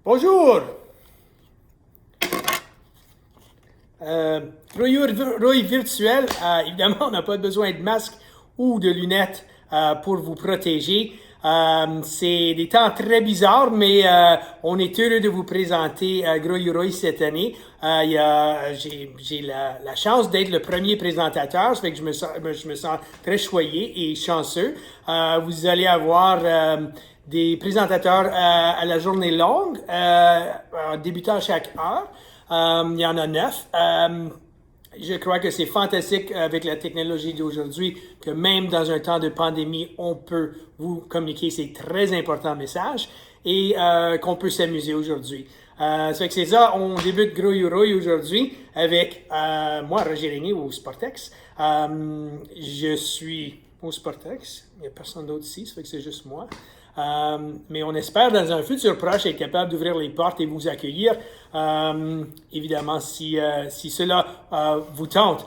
Bonjour! Rouille virtuelle, évidemment, on n'a pas besoin de masque ou de lunettes pour vous protéger. C'est des temps très bizarres, mais on est heureux de vous présenter Grouille cette année. J'ai la chance d'être le premier présentateur, ça fait que je me sens très choyé et chanceux. Vous allez avoir des présentateurs à la journée longue, débutant à chaque heure. Il y en a 9. Je crois que c'est fantastique avec la technologie d'aujourd'hui que même dans un temps de pandémie, on peut vous communiquer ces très importants messages et qu'on peut s'amuser aujourd'hui. Ça fait que c'est ça, on débute Grouille aujourd'hui avec moi, Roger Régnier au Sportex. Je suis au Sportex, il n'y a personne d'autre ici, ça fait que c'est juste moi. Mais on espère dans un futur proche être capable d'ouvrir les portes et vous accueillir, évidemment, si cela vous tente.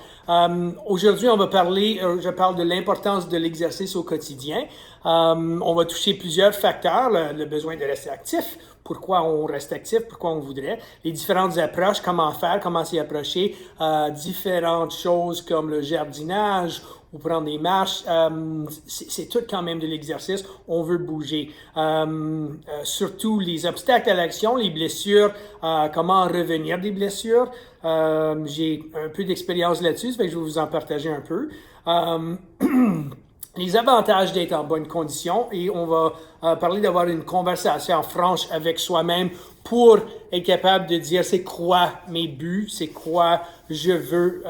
Aujourd'hui, on va parler, je parle de l'importance de l'exercice au quotidien. On va toucher plusieurs facteurs, le besoin de rester actif, pourquoi on reste actif, pourquoi on voudrait, les différentes approches, comment faire, comment s'y approcher, différentes choses comme le jardinage ou prendre des marches, c'est tout quand même de l'exercice, on veut bouger. Surtout les obstacles à l'action, les blessures, comment revenir des blessures. J'ai un peu d'expérience là-dessus, ça fait que je vais vous en partager un peu. Les avantages d'être en bonne condition et on va parler d'avoir une conversation franche avec soi-même pour être capable de dire c'est quoi mes buts, c'est quoi je veux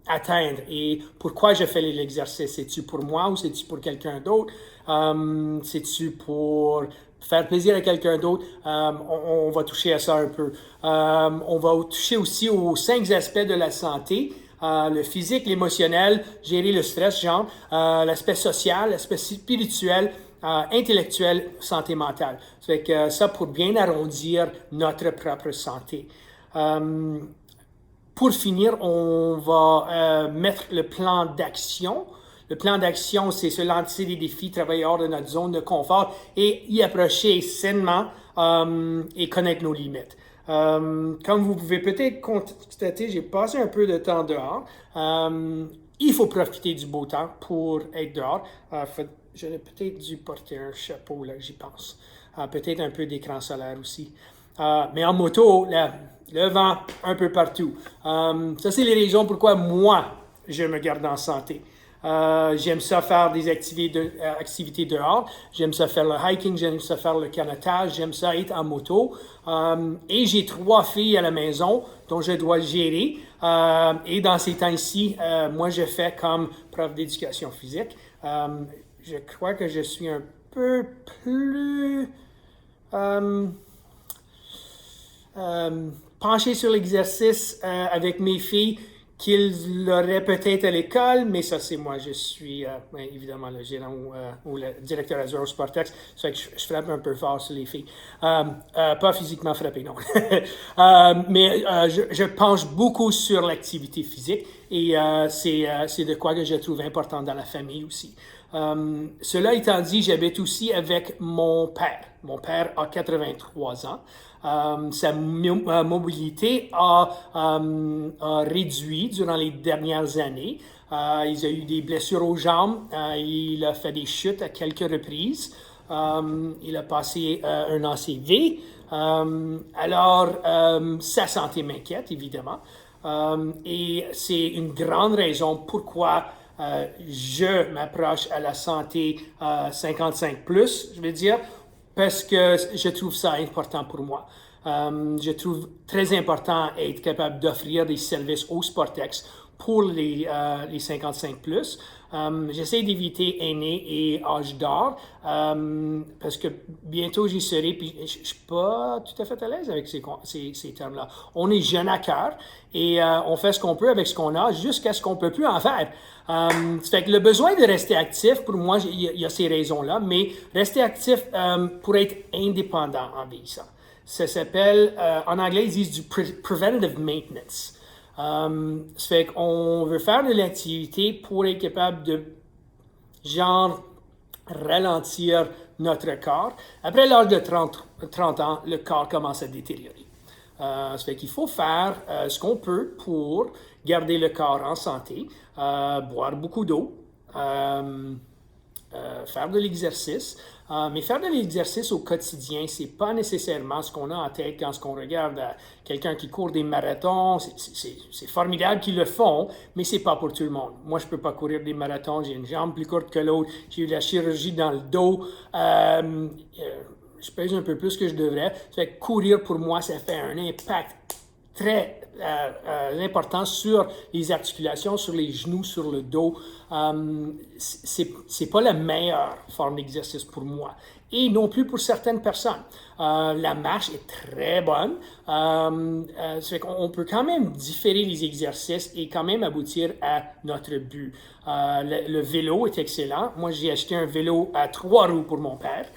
atteindre et pourquoi je fais l'exercice. C'est-tu pour moi ou c'est-tu pour quelqu'un d'autre? C'est-tu pour faire plaisir à quelqu'un d'autre? On va toucher à ça un peu. On va toucher aussi aux 5 aspects de la santé. Le physique, l'émotionnel, gérer le stress, genre, l'aspect social, l'aspect spirituel, intellectuel, santé mentale. Ça fait que ça pour bien arrondir notre propre santé. Pour finir, on va mettre le plan d'action. Le plan d'action, c'est se lancer des défis, travailler hors de notre zone de confort et y approcher sainement et connaître nos limites. Comme vous pouvez peut-être constater, j'ai passé un peu de temps dehors. Il faut profiter du beau temps pour être dehors. J'aurais peut-être dû porter un chapeau, là, j'y pense. Peut-être un peu d'écran solaire aussi. Mais en moto, le vent un peu partout. Ça, c'est les raisons pourquoi moi, je me garde en santé. J'aime ça faire des activités dehors. J'aime ça faire le hiking, j'aime ça faire le canotage, j'aime ça être en moto. Et j'ai 3 filles à la maison dont je dois gérer. Et dans ces temps-ci, moi, je fais comme prof d'éducation physique. Je crois que je suis un peu plus penché sur l'exercice avec mes filles qu'ils l'auraient peut-être à l'école, mais ça c'est moi, je suis évidemment le gérant ou le directeur adjoint au Sportex, ça fait que je frappe un peu fort sur les filles. Pas physiquement frappé, non. Mais je penche beaucoup sur l'activité physique et c'est de quoi que je trouve important dans la famille aussi. Cela étant dit, j'habite aussi avec mon père. Mon père a 83 ans. Sa mobilité a réduit durant les dernières années. Il a eu des blessures aux jambes. Il a fait des chutes à quelques reprises. Il a passé un ACV. Alors, sa santé m'inquiète, évidemment. Et c'est une grande raison pourquoi je m'approche à la santé 55+, je veux dire, parce que je trouve ça important pour moi. Je trouve très important être capable d'offrir des services au Sportex pour les 55+. J'essaie d'éviter aînés et âge d'or parce que bientôt j'y serai, puis je ne suis pas tout à fait à l'aise avec ces termes-là. On est jeune à cœur et on fait ce qu'on peut avec ce qu'on a jusqu'à ce qu'on ne peut plus en faire. Ça fait que le besoin de rester actif, pour moi, il y a ces raisons-là, mais rester actif pour être indépendant en vieillissant. Ça s'appelle, en anglais, ils disent du preventative maintenance. Ça fait qu'on veut faire de l'activité pour être capable de, genre, ralentir notre corps. Après l'âge de 30 ans, le corps commence à détériorer. Ça fait qu'il faut faire ce qu'on peut pour garder le corps en santé, boire beaucoup d'eau, faire de l'exercice. Mais faire de l'exercice au quotidien, c'est pas nécessairement ce qu'on a en tête quand on regarde quelqu'un qui court des marathons. C'est formidable qu'ils le font, mais c'est pas pour tout le monde. Moi, je peux pas courir des marathons. J'ai une jambe plus courte que l'autre. J'ai eu de la chirurgie dans le dos. Je pèse un peu plus que je devrais. Ça fait que courir, pour moi, ça fait un impact très important sur les articulations, sur les genoux, sur le dos. C'est pas la meilleure forme d'exercice pour moi. Et non plus pour certaines personnes. La marche est très bonne. Ça fait qu'on peut quand même différer les exercices et quand même aboutir à notre but. Le vélo est excellent. Moi, j'ai acheté un vélo à 3 roues pour mon père.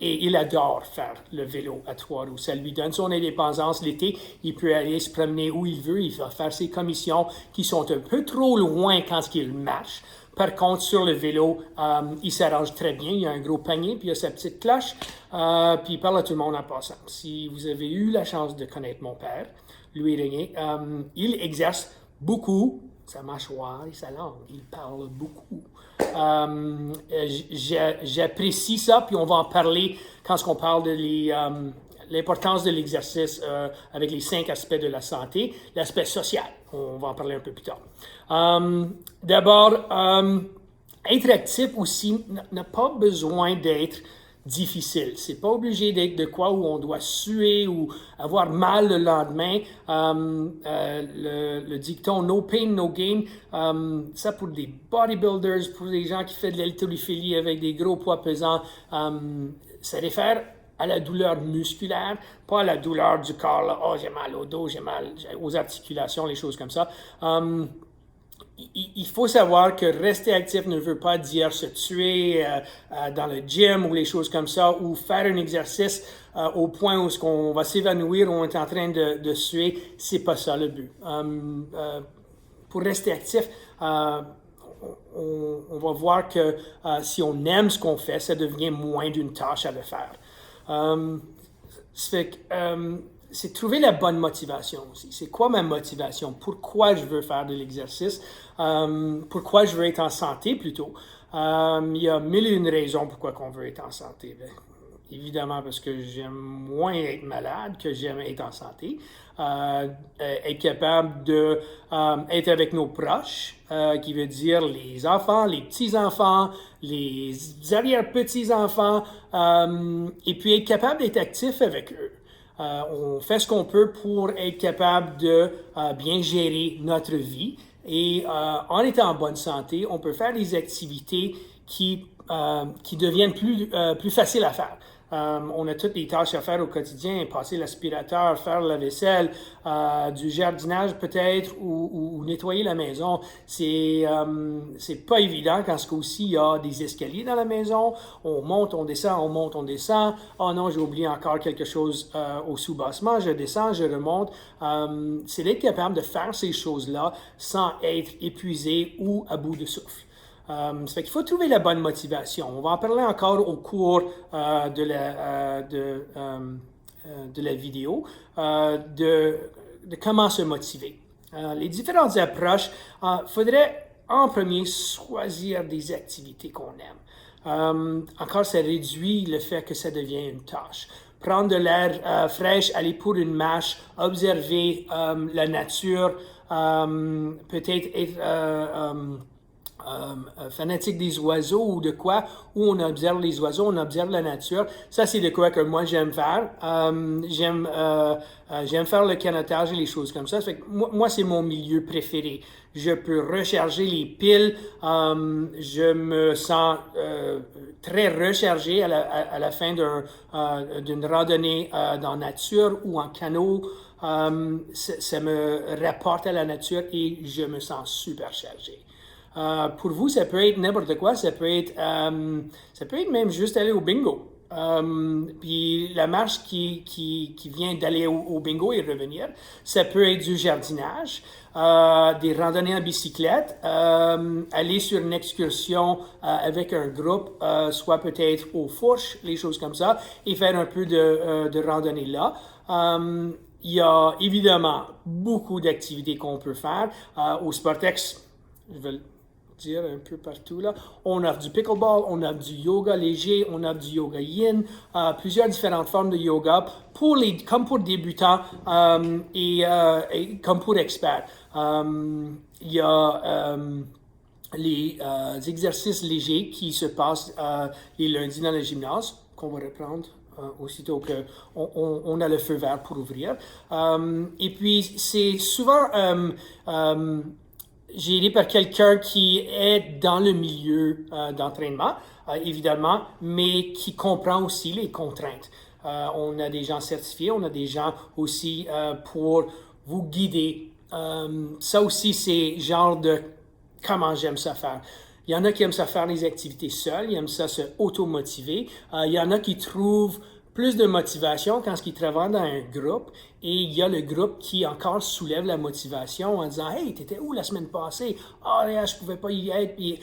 Et il adore faire le vélo à 3 roues. Ça lui donne son indépendance l'été. Il peut aller se promener où il veut. Il va faire ses commissions qui sont un peu trop loin quand il marche. Par contre, sur le vélo, il s'arrange très bien. Il a un gros panier, puis il a sa petite cloche, puis il parle à tout le monde en passant. Si vous avez eu la chance de connaître mon père, Louis Régnier, il exerce beaucoup sa mâchoire et sa langue. Il parle beaucoup. J'apprécie ça, puis on va en parler quand on parle de l'importance de l'exercice avec les 5 aspects de la santé. L'aspect social, on va en parler un peu plus tard. D'abord, être actif aussi n'a pas besoin d'être difficile. C'est pas obligé d'être de quoi où on doit suer ou avoir mal le lendemain. Le dicton no pain, no gain, ça pour des bodybuilders, pour des gens qui font de l'haltérophilie avec des gros poids pesants, ça réfère à la douleur musculaire, pas à la douleur du corps. Là. Oh, j'ai mal au dos, j'ai mal aux articulations, les choses comme ça. Il faut savoir que rester actif ne veut pas dire se tuer dans le gym ou les choses comme ça, ou faire un exercice au point où on va s'évanouir ou on est en train de suer. C'est pas ça le but. Pour rester actif, on va voir que si on aime ce qu'on fait, ça devient moins d'une tâche à le faire. Ça fait que c'est trouver la bonne motivation aussi. C'est quoi ma motivation? Pourquoi je veux faire de l'exercice? Pourquoi je veux être en santé plutôt? Il y a 1001 raisons pourquoi on veut être en santé. Bien, évidemment parce que j'aime moins être malade que j'aime être en santé. Être capable de être avec nos proches, qui veut dire les enfants, les petits-enfants, les arrière-petits-enfants, et puis être capable d'être actif avec eux. On fait ce qu'on peut pour être capable de bien gérer notre vie et en étant en bonne santé, on peut faire des activités qui deviennent plus faciles à faire. On a toutes les tâches à faire au quotidien, passer l'aspirateur, faire la vaisselle, du jardinage peut-être ou nettoyer la maison. C'est pas évident quand aussi il y a des escaliers dans la maison. On monte, on descend, on monte, on descend. Oh non, j'ai oublié encore quelque chose au sous-bassement. Je descends, je remonte. C'est d'être capable de faire ces choses-là sans être épuisé ou à bout de souffle. Ça fait qu'il faut trouver la bonne motivation. On va en parler encore au cours de la vidéo, de comment se motiver. Les différentes approches, faudrait en premier choisir des activités qu'on aime. Encore, ça réduit le fait que ça devient une tâche. Prendre de l'air fraîche, aller pour une marche, observer la nature, peut-être être fanatique des oiseaux ou de quoi, où on observe les oiseaux, on observe la nature. Ça, c'est de quoi que moi, j'aime faire. J'aime faire le canotage et les choses comme ça. Ça fait que moi, c'est mon milieu préféré. Je peux recharger les piles. Je me sens très rechargé à la fin d'une randonnée dans la nature ou en canot. Ça me rapporte à la nature et je me sens super chargé. Pour vous, ça peut être n'importe quoi. Ça peut être même juste aller au bingo. Puis la marche qui vient d'aller au bingo et revenir, ça peut être du jardinage, des randonnées en bicyclette, aller sur une excursion avec un groupe, soit peut-être aux fourches, les choses comme ça, et faire un peu de randonnée là. Il y a évidemment beaucoup d'activités qu'on peut faire. Au Sportex, je vais le dire un peu partout là. On a du pickleball, on a du yoga léger, on a du yoga yin, plusieurs différentes formes de yoga comme pour débutants et comme pour experts. Il y a les exercices légers qui se passent les lundis dans le gymnase, qu'on va reprendre aussitôt qu'on a le feu vert pour ouvrir. Et puis, c'est souvent géré par quelqu'un qui est dans le milieu d'entraînement, évidemment, mais qui comprend aussi les contraintes. On a des gens certifiés, on a des gens aussi pour vous guider. Ça aussi, c'est genre de comment j'aime ça faire. Il y en a qui aiment ça faire les activités seuls, ils aiment ça se auto-motiver. Il y en a qui trouvent plus de motivation quand ils travaillent dans un groupe et il y a le groupe qui encore soulève la motivation en disant « Hey, t'étais où la semaine passée? Ah, là, je pouvais pas y être. » Puis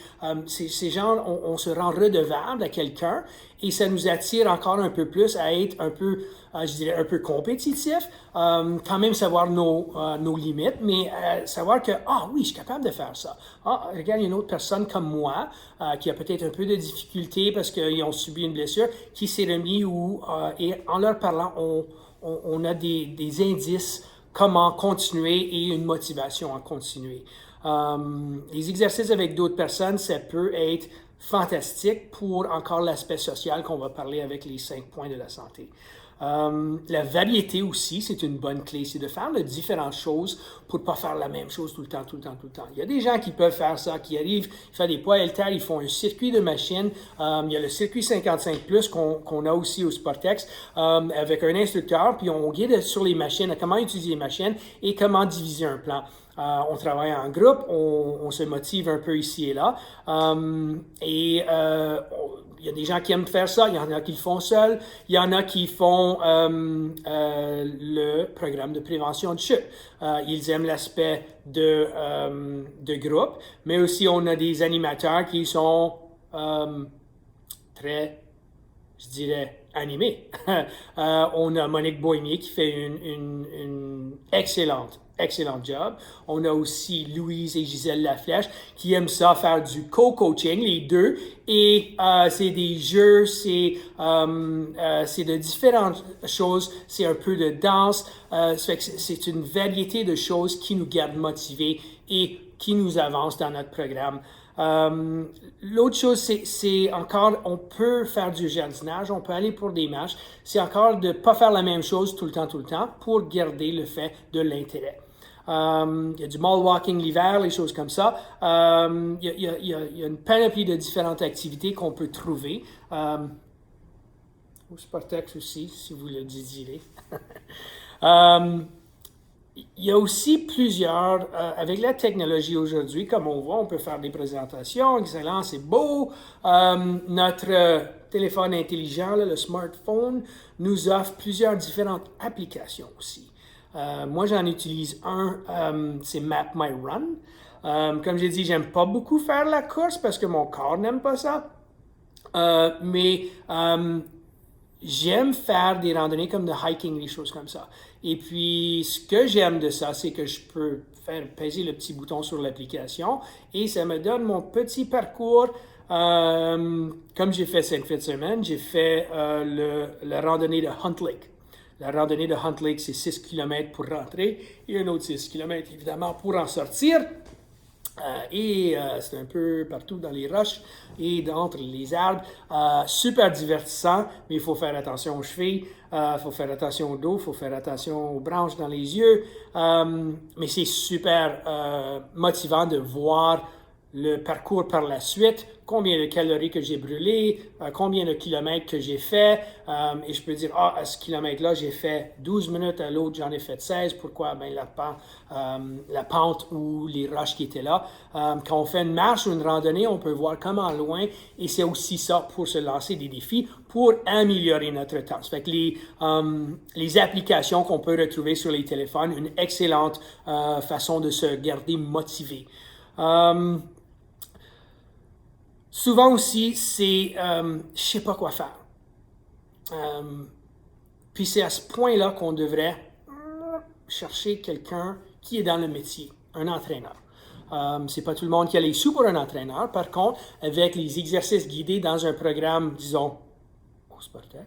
ces gens, on se rend redevable à quelqu'un et ça nous attire encore un peu plus à être un peu, je dirais, un peu compétitif, quand même savoir nos limites, mais savoir que, ah oui, je suis capable de faire ça. Ah, regarde, il y a une autre personne comme moi qui a peut-être un peu de difficulté parce qu'ils ont subi une blessure, qui s'est remis et en leur parlant, on a des indices comment continuer et une motivation à continuer. Les exercices avec d'autres personnes, ça peut être fantastique pour encore l'aspect social qu'on va parler avec les 5 points de la santé. La variété aussi, c'est une bonne clé, c'est de faire de différentes choses pour ne pas faire la même chose tout le temps. Il y a des gens qui peuvent faire ça, qui arrivent, ils font des poids haltères, ils font un circuit de machines. Il y a le circuit 55+, qu'on a aussi au Sportex, avec un instructeur, puis on guide sur les machines, à comment utiliser les machines et comment diviser un plan. On travaille en groupe, on se motive un peu ici et là. Il y a des gens qui aiment faire ça, il y en a qui le font seuls, il y en a qui font le programme de prévention de chute. Ils aiment l'aspect de groupe, mais aussi on a des animateurs qui sont très, je dirais, animés. On a Monique Bohémier qui fait une excellent job. On a aussi Louise et Gisèle Laflèche qui aiment ça, faire du co-coaching, les deux. Et c'est des jeux, c'est de différentes choses. C'est un peu de danse. C'est une variété de choses qui nous gardent motivés et qui nous avancent dans notre programme. L'autre chose, c'est encore, on peut faire du jardinage, on peut aller pour des marches. C'est encore de ne pas faire la même chose tout le temps pour garder le fait de l'intérêt. Il y a du mall walking l'hiver, les choses comme ça. Il y a une panoplie de différentes activités qu'on peut trouver. Au Sportex aussi, si vous le désirez. Il y a aussi plusieurs, avec la technologie aujourd'hui, comme on voit, on peut faire des présentations, excellent, c'est beau. Notre téléphone intelligent, le smartphone, nous offre plusieurs différentes applications aussi. Moi, j'en utilise c'est Map My Run. Comme j'ai dit, j'aime pas beaucoup faire la course parce que mon corps n'aime pas ça. Mais j'aime faire des randonnées comme de hiking, des choses comme ça. Et puis, ce que j'aime de ça, c'est que je peux faire peser le petit bouton sur l'application et ça me donne mon petit parcours. Comme j'ai fait cette fin de semaine, j'ai fait la randonnée de Hunt Lake. La randonnée de Hunt Lake, c'est 6 km pour rentrer et un autre 6 km, évidemment, pour en sortir. C'est un peu partout dans les roches et entre les arbres. Super divertissant, mais il faut faire attention aux chevilles, il faut faire attention au dos, il faut faire attention aux branches dans les yeux. Mais c'est super motivant de voir le parcours par la suite, combien de calories que j'ai brûlées, combien de kilomètres que j'ai fait, et je peux dire, à ce kilomètre-là, j'ai fait 12 minutes, à l'autre, j'en ai fait 16. Pourquoi? Ben, la pente ou les roches qui étaient là. Quand on fait une marche ou une randonnée, on peut voir comment loin, et c'est aussi ça pour se lancer des défis, pour améliorer notre temps. Ça fait que les applications qu'on peut retrouver sur les téléphones, une excellente façon de se garder motivé. Souvent aussi, c'est je sais pas quoi faire. Puis c'est à ce point-là qu'on devrait chercher quelqu'un qui est dans le métier, un entraîneur. C'est pas tout le monde qui a les sous pour un entraîneur. Par contre, avec les exercices guidés dans un programme, disons, au Sportex,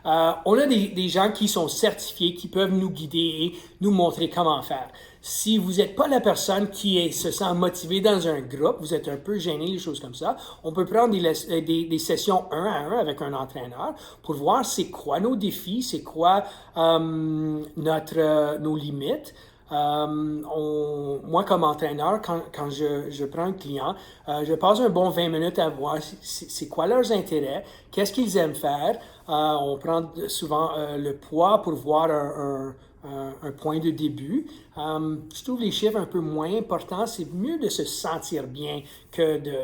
on a des gens qui sont certifiés, qui peuvent nous guider et nous montrer comment faire. Si vous n'êtes pas la personne qui se sent motivée dans un groupe, vous êtes un peu gêné, les choses comme ça, on peut prendre des sessions 1 à 1 avec un entraîneur pour voir c'est quoi nos défis, c'est quoi nos limites. Moi, comme entraîneur, quand je prends un client, je passe un bon 20 minutes à voir c'est quoi leurs intérêts, qu'est-ce qu'ils aiment faire. On prend souvent le poids pour voir un point de début. Je trouve les chiffres un peu moins importants. C'est mieux de se sentir bien que de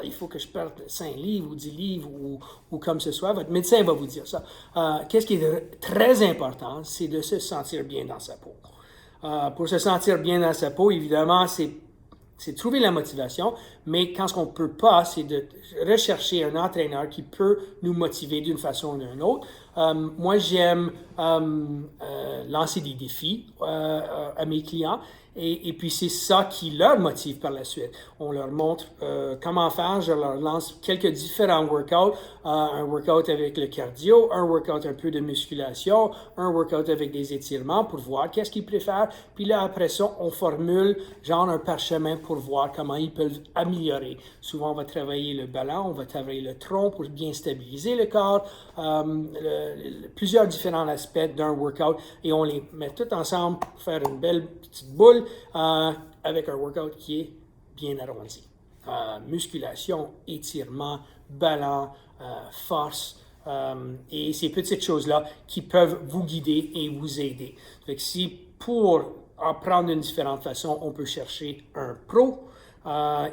il faut que je perde 5 livres ou 10 livres ou comme ce soit. Votre médecin va vous dire ça. Qu'est-ce qui est très important, c'est de se sentir bien dans sa peau. Pour se sentir bien dans sa peau, évidemment, c'est de trouver la motivation, mais quand ce qu'on ne peut pas, c'est de rechercher un entraîneur qui peut nous motiver d'une façon ou d'une autre. Moi, j'aime lancer des défis à mes clients et puis c'est ça qui leur motive par la suite. On leur montre comment faire, je leur lance quelques différents workouts, un workout avec le cardio, un workout un peu de musculation, un workout avec des étirements pour voir qu'est-ce qu'ils préfèrent. Puis là, après ça, on formule genre un parchemin pour voir comment ils peuvent améliorer. Souvent, on va travailler le ballon, on va travailler le tronc pour bien stabiliser le corps, plusieurs différents aspects d'un workout et on les met tous ensemble pour faire une belle petite boule avec un workout qui est bien arrondi. Musculation, étirement, ballon, force et ces petites choses-là qui peuvent vous guider et vous aider. Fait que si pour apprendre d'une différente façon, on peut chercher un pro,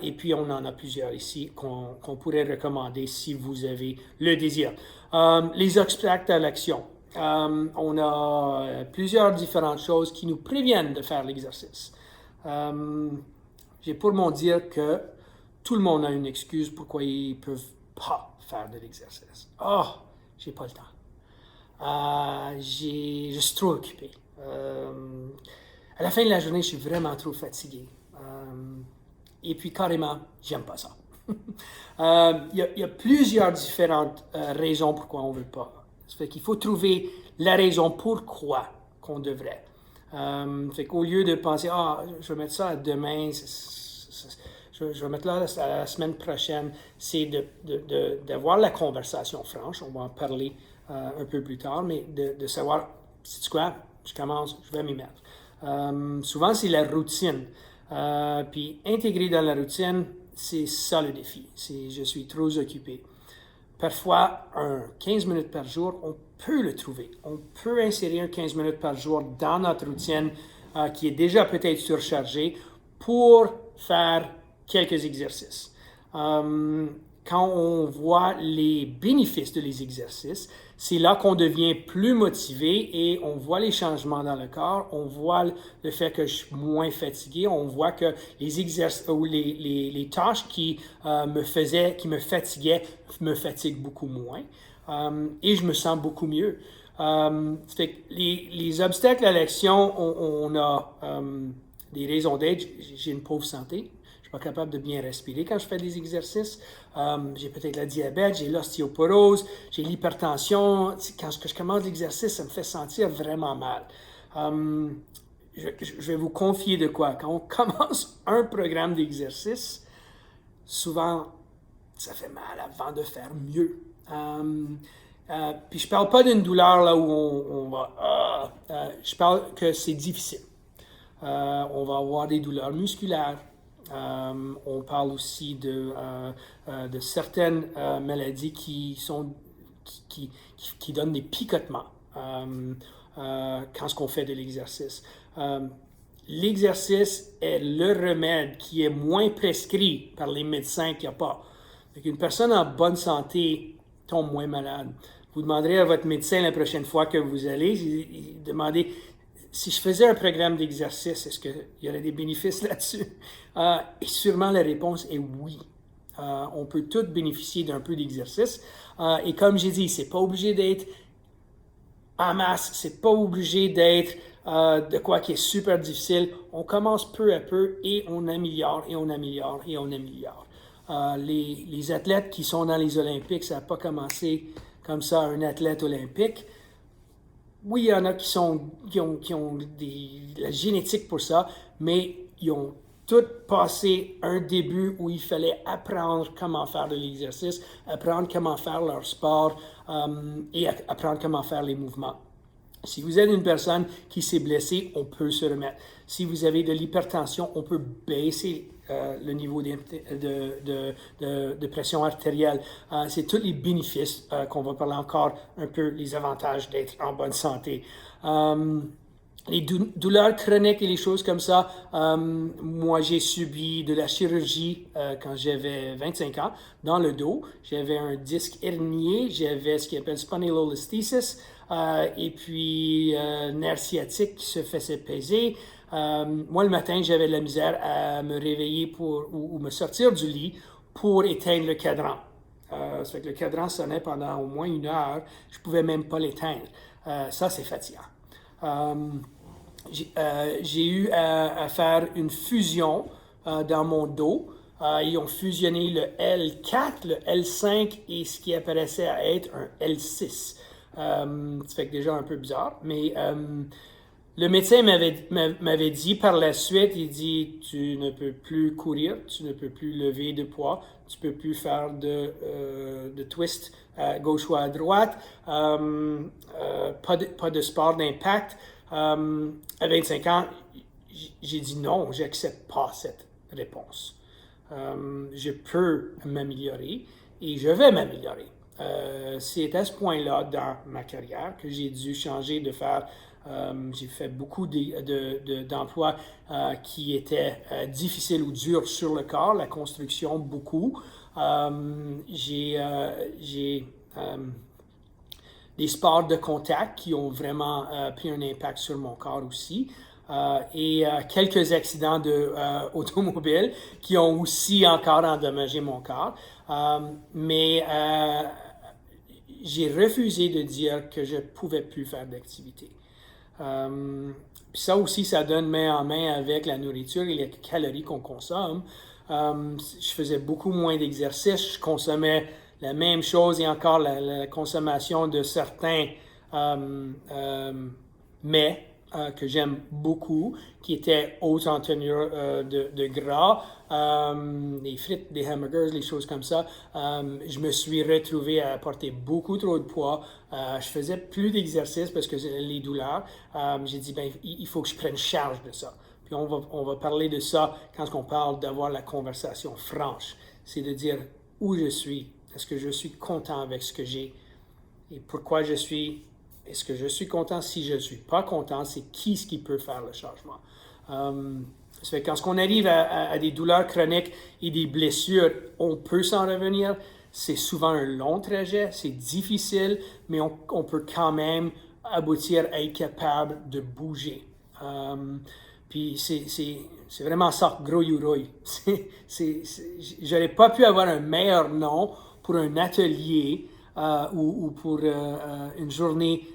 et puis on en a plusieurs ici qu'on pourrait recommander si vous avez le désir. Les obstacles à l'action. On a plusieurs différentes choses qui nous préviennent de faire l'exercice. J'ai pour mon dire que tout le monde a une excuse pourquoi ils ne peuvent pas faire de l'exercice. J'ai pas le temps. Je suis trop occupé. À la fin de la journée, je suis vraiment trop fatigué. Et puis carrément, j'aime pas ça. Il y a plusieurs différentes raisons pourquoi on ne veut pas. Ça fait qu'il faut trouver la raison pourquoi qu'on devrait. Fait qu'au lieu de penser, je vais mettre ça à demain, je vais mettre là à la semaine prochaine, c'est d'avoir la conversation franche. On va en parler un peu plus tard, mais de savoir, sais-tu quoi, je commence, je vais m'y mettre. Souvent, c'est la routine. Puis intégrer dans la routine, c'est ça le défi. C'est je suis trop occupé. Parfois, 15 minutes par jour, on peut le trouver. On peut insérer un 15 minutes par jour dans notre routine qui est déjà peut-être surchargée pour faire quelques exercices. Quand on voit les bénéfices de les exercices, c'est là qu'on devient plus motivé et on voit les changements dans le corps, on voit le fait que je suis moins fatigué, on voit que les exercices ou les tâches qui me fatiguaient me fatiguent beaucoup moins et je me sens beaucoup mieux. Fait que les obstacles à l'action, on a des raisons d'être. J'ai une pauvre santé. Pas capable de bien respirer quand je fais des exercices. J'ai peut-être le diabète, j'ai l'ostéoporose, j'ai l'hypertension. Quand je commence l'exercice, ça me fait sentir vraiment mal. Je vais vous confier de quoi. Quand on commence un programme d'exercice, souvent, ça fait mal avant de faire mieux. Puis je parle pas d'une douleur là où on va... je parle que c'est difficile. On va avoir des douleurs musculaires. On parle aussi de certaines maladies qui donnent des picotements quand on fait de l'exercice. L'exercice est le remède qui est moins prescrit par les médecins qu'il n'y a pas. Donc, une personne en bonne santé tombe moins malade. Vous demanderez à votre médecin la prochaine fois que vous allez, demandez si je faisais un programme d'exercice, est-ce qu'il y aurait des bénéfices là-dessus? Et sûrement la réponse est oui. On peut tous bénéficier d'un peu d'exercice. Et comme j'ai dit, c'est pas obligé d'être en masse, c'est pas obligé d'être de quoi qui est super difficile. On commence peu à peu et on améliore, et on améliore, et on améliore. Les athlètes qui sont dans les Olympiques, ça n'a pas commencé comme ça, un athlète olympique. Oui, il y en a qui ont la génétique pour ça, mais ils ont tous passé un début où il fallait apprendre comment faire de l'exercice, apprendre comment faire leur sport et apprendre comment faire les mouvements. Si vous êtes une personne qui s'est blessée, on peut se remettre. Si vous avez de l'hypertension, on peut baisser le niveau de pression artérielle. C'est tous les bénéfices qu'on va parler encore un peu, les avantages d'être en bonne santé. Les douleurs chroniques et les choses comme ça, moi j'ai subi de la chirurgie quand j'avais 25 ans dans le dos. J'avais un disque hernié, j'avais ce qu'on appelle spondylolisthesis et puis nerf sciatique qui se faisait peser. Moi le matin j'avais de la misère à me réveiller ou me sortir du lit pour éteindre le cadran. Ça fait que le cadran sonnait pendant au moins 1 heure, je ne pouvais même pas l'éteindre. Ça c'est fatigant. J'ai eu à faire une fusion dans mon dos. Ils ont fusionné le L4, le L5 et ce qui apparaissait à être un L6. Ça fait que déjà un peu bizarre, mais le médecin m'avait dit par la suite, il dit, tu ne peux plus courir, tu ne peux plus lever de poids, tu ne peux plus faire de twist à gauche ou à droite, pas de sport d'impact. À 25 ans, j'ai dit non, j'accepte pas cette réponse. Je peux m'améliorer et je vais m'améliorer. C'est à ce point-là dans ma carrière que j'ai dû changer de faire. J'ai fait beaucoup d'emplois qui étaient difficiles ou durs sur le corps, la construction beaucoup. J'ai des sports de contact qui ont vraiment pris un impact sur mon corps aussi. Et quelques accidents d'automobile qui ont aussi encore endommagé mon corps. Mais j'ai refusé de dire que je ne pouvais plus faire d'activité. Ça aussi, ça donne main en main avec la nourriture et les calories qu'on consomme. Je faisais beaucoup moins d'exercices, je consommais la même chose et encore la consommation de certains mets que j'aime beaucoup, qui étaient hautes en teneur de gras, des frites, des hamburgers, les choses comme ça. Je me suis retrouvé à porter beaucoup trop de poids. Je faisais plus d'exercice parce que les douleurs. J'ai dit, ben, il faut que je prenne charge de ça. Puis on va parler de ça quand on parle d'avoir la conversation franche. C'est de dire où je suis. Est-ce que je suis content avec ce que j'ai? Et pourquoi je suis? Est-ce que je suis content? Si je ne suis pas content, c'est qui peut faire le changement? Ça fait quand on arrive à des douleurs chroniques et des blessures, on peut s'en revenir. C'est souvent un long trajet, c'est difficile, mais on peut quand même aboutir à être capable de bouger. Puis c'est vraiment ça, Gros Yuroi. Je n'aurais pas pu avoir un meilleur nom pour un atelier ou pour une journée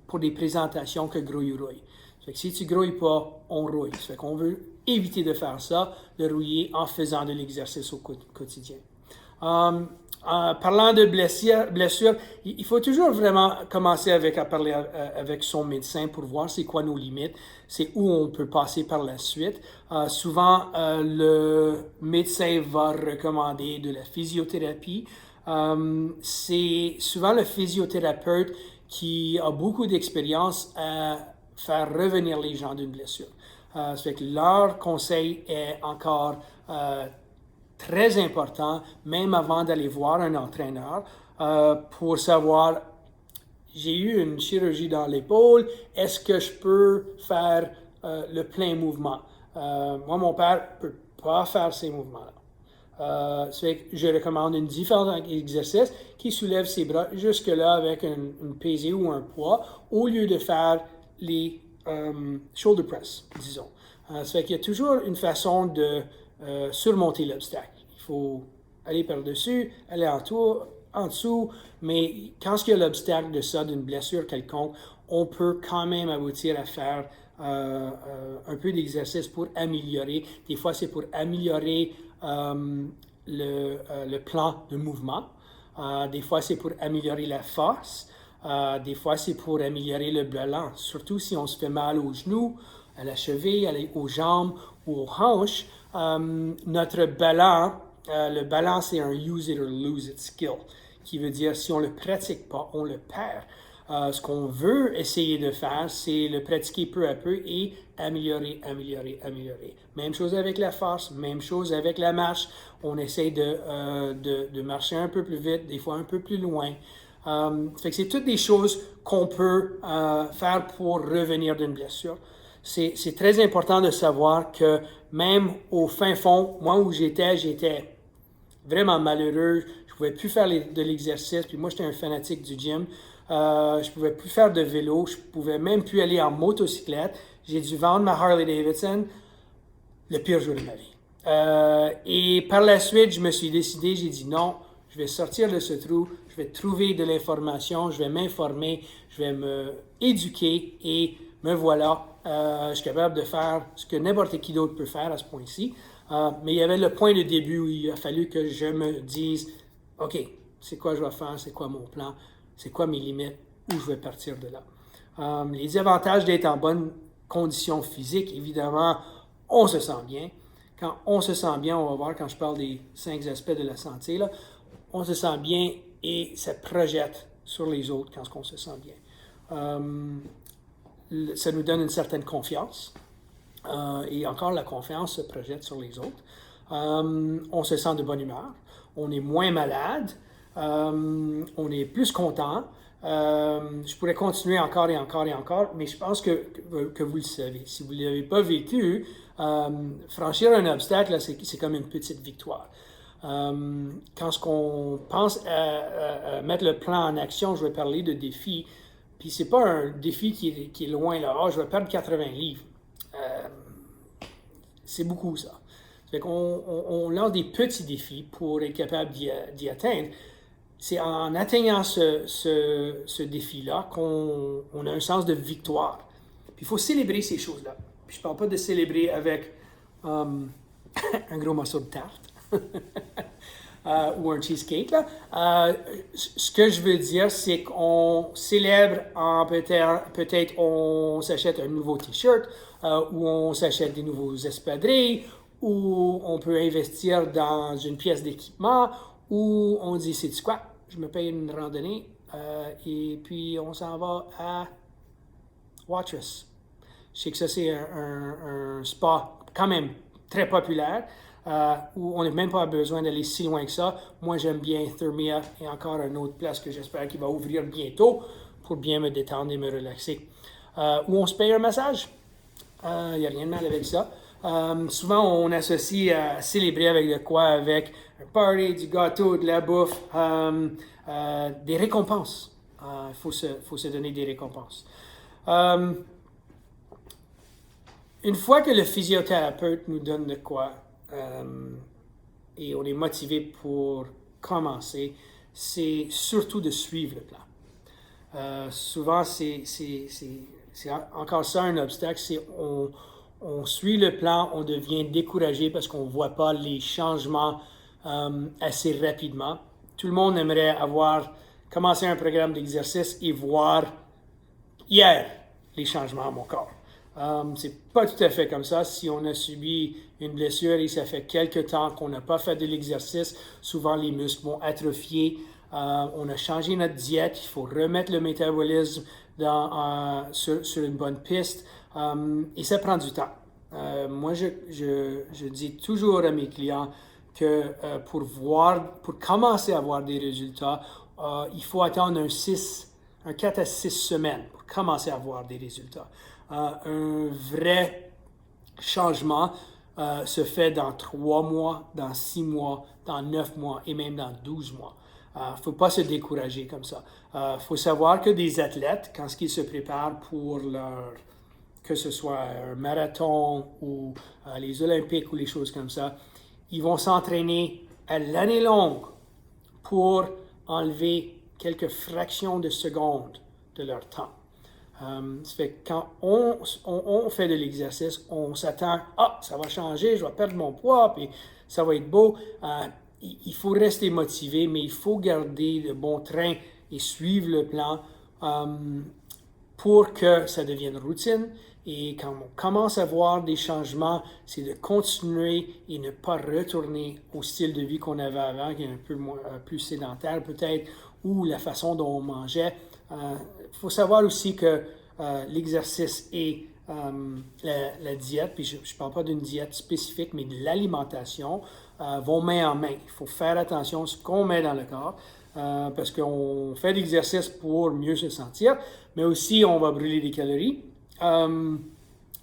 pour des présentations que Gros Yuroi. Ça fait que si tu grouilles pas, on rouille. Ça fait qu'on veut éviter de faire ça, de rouiller en faisant de l'exercice au quotidien. Parlant de blessures, il faut toujours vraiment commencer à parler avec son médecin pour voir c'est quoi nos limites, c'est où on peut passer par la suite. Souvent, le médecin va recommander de la physiothérapie. C'est souvent le physiothérapeute qui a beaucoup d'expérience à faire revenir les gens d'une blessure. Ça fait que leur conseil est encore très important, même avant d'aller voir un entraîneur, pour savoir, j'ai eu une chirurgie dans l'épaule, est-ce que je peux faire le plein mouvement? Moi, mon père ne peut pas faire ces mouvements-là. Ça fait que je recommande une différents exercices qui soulèvent ses bras jusque-là avec une pesée ou un poids, au lieu de faire les shoulder press, disons. Ça fait qu'il y a toujours une façon de surmonter l'obstacle. Il faut aller par-dessus, aller en dessous, mais quand il y a l'obstacle de ça, d'une blessure quelconque, on peut quand même aboutir à faire un peu d'exercice pour améliorer. Des fois, c'est pour améliorer le plan de mouvement. Des fois, c'est pour améliorer la force. Des fois, c'est pour améliorer le balance. Surtout si on se fait mal aux genoux, à la cheville, aux jambes ou aux hanches. Notre ballon, le ballon, c'est un use it or lose it skill, qui veut dire si on ne le pratique pas, on le perd. Ce qu'on veut essayer de faire, c'est le pratiquer peu à peu et améliorer. Même chose avec la force, même chose avec la marche. On essaie de marcher un peu plus vite, des fois un peu plus loin. Fait que c'est toutes des choses qu'on peut faire pour revenir d'une blessure. C'est très important de savoir que même au fin fond, moi où j'étais vraiment malheureux, je ne pouvais plus faire de l'exercice, puis moi j'étais un fanatique du gym. Je ne pouvais plus faire de vélo, je ne pouvais même plus aller en motocyclette. J'ai dû vendre ma Harley Davidson le pire jour de ma vie. Et par la suite, je me suis décidé, j'ai dit non, je vais sortir de ce trou, je vais trouver de l'information, je vais m'informer, je vais me éduquer et me voilà. Je suis capable de faire ce que n'importe qui d'autre peut faire à ce point-ci. Mais il y avait le point de début où il a fallu que je me dise, OK, c'est quoi je vais faire, c'est quoi mon plan? C'est quoi mes limites, où je vais partir de là. Les avantages d'être en bonne condition physique, évidemment, on se sent bien. Quand on se sent bien, on va voir quand je parle des 5 aspects de la santé, là, on se sent bien et ça projette sur les autres quand on se sent bien. Ça nous donne une certaine confiance. Et encore, la confiance se projette sur les autres. On se sent de bonne humeur. On est moins malade. On est plus content. Je pourrais continuer encore et encore et encore, mais je pense que vous le savez. Si vous ne l'avez pas vécu, franchir un obstacle, là, c'est comme une petite victoire. Quand on pense à mettre le plan en action, je vais parler de défis. Puis c'est pas un défi qui est loin là. Je vais perdre 80 livres. C'est beaucoup ça. Fait qu'on lance des petits défis pour être capable d'y atteindre. C'est en atteignant ce défi-là qu'on a un sens de victoire. Puis il faut célébrer ces choses-là. Puis je ne parle pas de célébrer avec un gros morceau de tarte ou un cheesecake. Là. Ce que je veux dire, c'est qu'on célèbre en peut-être on s'achète un nouveau t-shirt ou on s'achète des nouveaux espadrilles ou on peut investir dans une pièce d'équipement où on dit, c'est-tu quoi? Je me paye une randonnée et puis on s'en va à Watrous. Je sais que ça, c'est un spa quand même très populaire où on n'a même pas besoin d'aller si loin que ça. Moi, j'aime bien Thermia et encore une autre place que j'espère qu'il va ouvrir bientôt pour bien me détendre et me relaxer. Où on se paye un massage. Il n'y a rien de mal avec ça. Souvent, on associe à célébrer avec de quoi? Avec un party, du gâteau, de la bouffe, des récompenses. Il faut se donner des récompenses. Une fois que le physiothérapeute nous donne de quoi et on est motivé pour commencer, c'est surtout de suivre le plan. Souvent, c'est encore ça un obstacle, c'est on suit le plan, on devient découragé parce qu'on ne voit pas les changements assez rapidement. Tout le monde aimerait avoir commencé un programme d'exercice et voir hier les changements à mon corps. C'est pas tout à fait comme ça. Si on a subi une blessure et ça fait quelques temps qu'on n'a pas fait de l'exercice, souvent les muscles vont atrophier. On a changé notre diète, il faut remettre le métabolisme sur une bonne piste et ça prend du temps. moi, je dis toujours à mes clients que pour commencer à avoir des résultats, il faut attendre un 4 à 6 semaines pour commencer à avoir des résultats. Un vrai changement se fait dans 3 mois, dans 6 mois, dans 9 mois et même dans 12 mois. Il ne faut pas se décourager comme ça. Il faut savoir que des athlètes, quand ils se préparent pour que ce soit un marathon ou les Olympiques ou les choses comme ça, ils vont s'entraîner à l'année longue pour enlever quelques fractions de secondes de leur temps. Ça fait que quand on fait de l'exercice, on s'attend, ça va changer, je vais perdre mon poids, puis ça va être beau. Il faut rester motivé, mais il faut garder le bon train et suivre le plan pour que ça devienne routine. Et quand on commence à voir des changements, c'est de continuer et ne pas retourner au style de vie qu'on avait avant, qui est un peu plus sédentaire peut-être, ou la façon dont on mangeait. Il faut savoir aussi que l'exercice et la diète, puis je ne parle pas d'une diète spécifique, mais de l'alimentation, vont main en main. Il faut faire attention à ce qu'on met dans le corps, parce qu'on fait l'exercice pour mieux se sentir, mais aussi on va brûler des calories.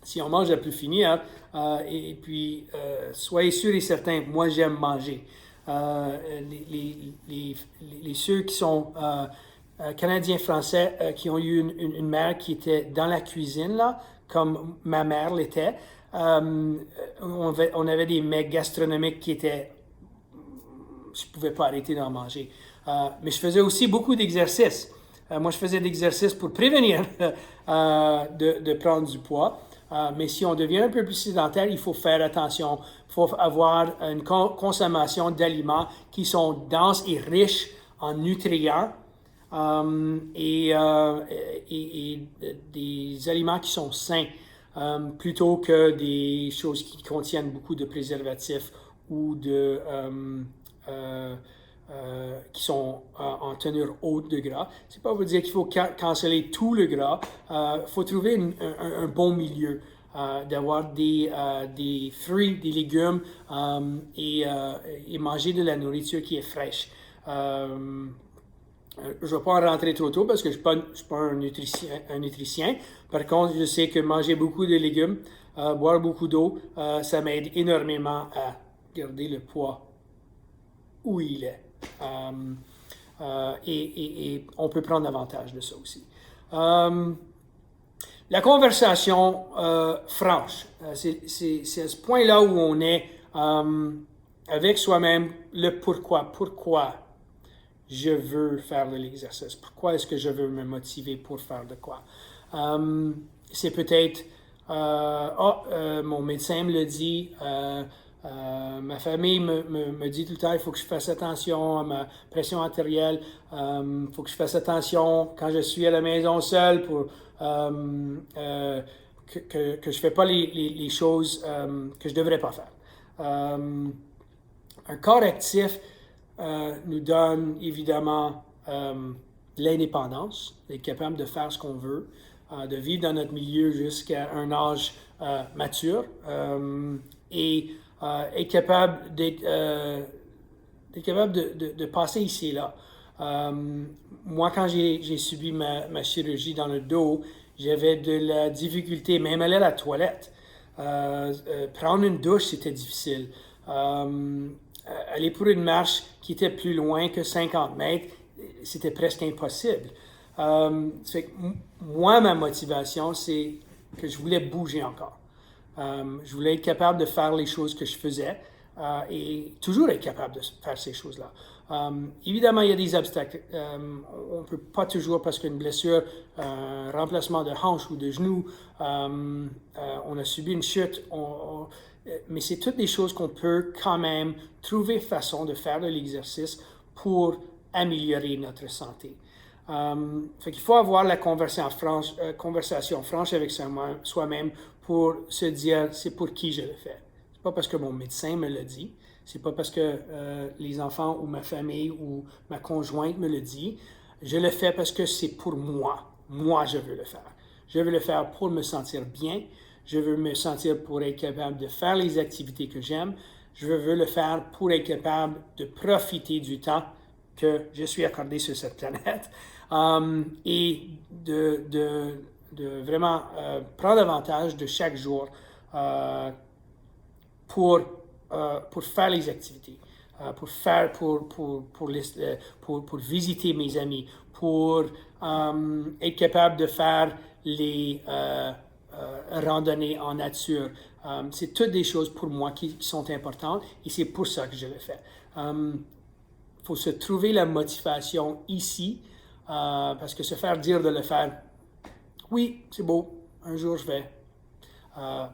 Si on mange à plus finir, et puis soyez sûrs et certains, moi j'aime manger. Ceux qui sont Canadiens français qui ont eu une mère qui était dans la cuisine, là, comme ma mère l'était, on avait des mets gastronomiques qui étaient... Je ne pouvais pas arrêter d'en manger. Mais je faisais aussi beaucoup d'exercices. Moi, je faisais d'exercices pour prévenir de prendre du poids. Mais si on devient un peu plus sédentaire, il faut faire attention. Il faut avoir une consommation d'aliments qui sont denses et riches en nutriments et des aliments qui sont sains plutôt que des choses qui contiennent beaucoup de préservatifs ou qui sont en teneur haute de gras. C'est pas vous dire qu'il faut canceller tout le gras. Faut trouver un bon milieu. D'avoir des fruits, des légumes et manger de la nourriture qui est fraîche. Je ne vais pas en rentrer trop tôt parce que je ne suis pas un nutricien. Par contre, je sais que manger beaucoup de légumes, boire beaucoup d'eau, ça m'aide énormément à garder le poids où il est. Et on peut prendre avantage de ça aussi. La conversation franche, c'est à ce point-là où on est avec soi-même, le pourquoi je veux faire de l'exercice, pourquoi est-ce que je veux me motiver pour faire de quoi. C'est peut-être, mon médecin me le dit, ma famille me dit tout le temps, il faut que je fasse attention à ma pression artérielle, il faut que je fasse attention quand je suis à la maison seul pour que je ne fais pas les choses que je ne devrais pas faire. Un corps actif nous donne évidemment l'indépendance, d'être capable de faire ce qu'on veut, de vivre dans notre milieu jusqu'à un âge mature et être capable de passer ici et là. Moi, quand j'ai subi ma chirurgie dans le dos, j'avais de la difficulté, même aller à la toilette. Prendre une douche, c'était difficile. Aller pour une marche qui était plus loin que 50 mètres, c'était presque impossible. C'est que moi, ma motivation, c'est que je voulais bouger encore. Je voulais être capable de faire les choses que je faisais et toujours être capable de faire ces choses-là. Évidemment, il y a des obstacles. On ne peut pas toujours, parce qu'une blessure, un remplacement de hanche ou de genou, on a subi une chute, mais c'est toutes des choses qu'on peut quand même trouver façon de faire de l'exercice pour améliorer notre santé. Fait qu'il faut avoir la conversation franche avec soi-même pour se dire c'est pour qui je le fais. C'est pas parce que mon médecin me le dit, c'est pas parce que les enfants ou ma famille ou ma conjointe me le dit. Je le fais parce que c'est pour moi. Moi, je veux le faire. Je veux le faire pour me sentir bien. Je veux me sentir pour être capable de faire les activités que j'aime. Je veux le faire pour être capable de profiter du temps que je suis accordé sur cette planète et de vraiment prendre avantage de chaque jour pour faire les activités, pour visiter mes amis, pour être capable de faire les randonnées en nature. C'est toutes des choses pour moi qui sont importantes et c'est pour ça que je le fais. Faut se trouver la motivation ici, parce que se faire dire de le faire, oui, c'est beau, un jour je vais.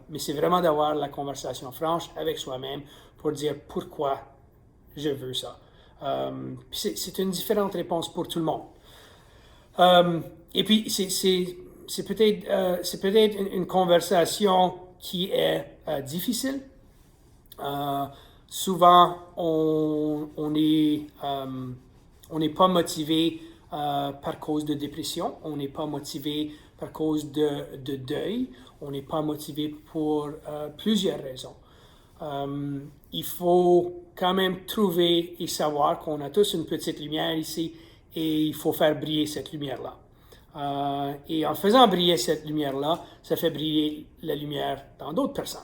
Mais c'est vraiment d'avoir la conversation franche avec soi-même pour dire pourquoi je veux ça. C'est une différente réponse pour tout le monde. Et puis, c'est peut-être une conversation qui est difficile. Souvent, on n'est pas motivé par cause de dépression, on n'est pas motivé par cause de deuil, on n'est pas motivé pour plusieurs raisons. Il faut quand même trouver et savoir qu'on a tous une petite lumière ici et il faut faire briller cette lumière-là. Et en faisant briller cette lumière-là, ça fait briller la lumière dans d'autres personnes.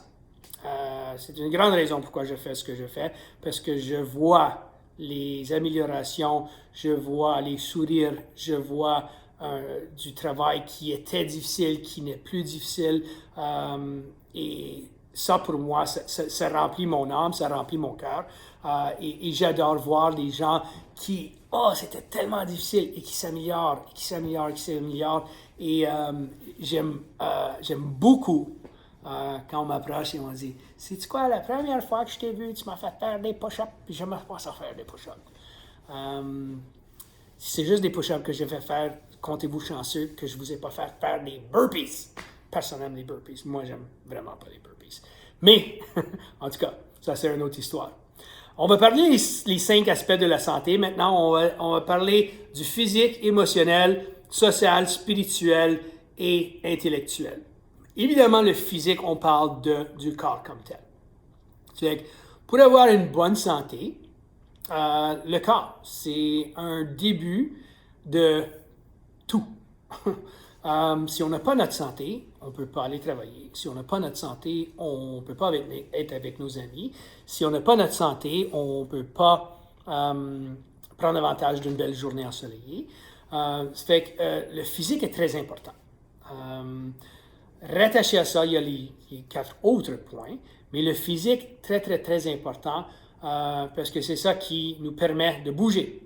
C'est une grande raison pourquoi je fais ce que je fais, parce que je vois les améliorations, je vois les sourires, je vois du travail qui était difficile, qui n'est plus difficile. Et ça, pour moi, ça remplit mon âme, ça remplit mon cœur. Et j'adore voir des gens qui, c'était tellement difficile, et qui s'améliorent, et qui s'améliorent, et qui s'améliorent. Et j'aime beaucoup quand on m'approche et on dit « Sais-tu quoi, la première fois que je t'ai vu, tu m'as fait faire des push-ups, puis je me passe à faire des push-ups. Si c'est juste des push-ups que je vais faire, comptez-vous chanceux que je ne vous ai pas fait faire des burpees. Personne n'aime les burpees. Moi, j'aime vraiment pas les burpees. Mais, en tout cas, ça c'est une autre histoire. On va parler les 5 aspects de la santé. Maintenant, on va parler du physique, émotionnel, social, spirituel et intellectuel. Évidemment, le physique, on parle du corps comme tel. C'est-à-dire que pour avoir une bonne santé, le corps, c'est un début de tout. Si on n'a pas notre santé, on ne peut pas aller travailler. Si on n'a pas notre santé, on ne peut pas être avec nos amis. Si on n'a pas notre santé, on ne peut pas prendre avantage d'une belle journée ensoleillée. Ça fait que le physique est très important. Rattaché à ça, il y a les 4 autres points, mais le physique, très, très, très important, parce que c'est ça qui nous permet de bouger.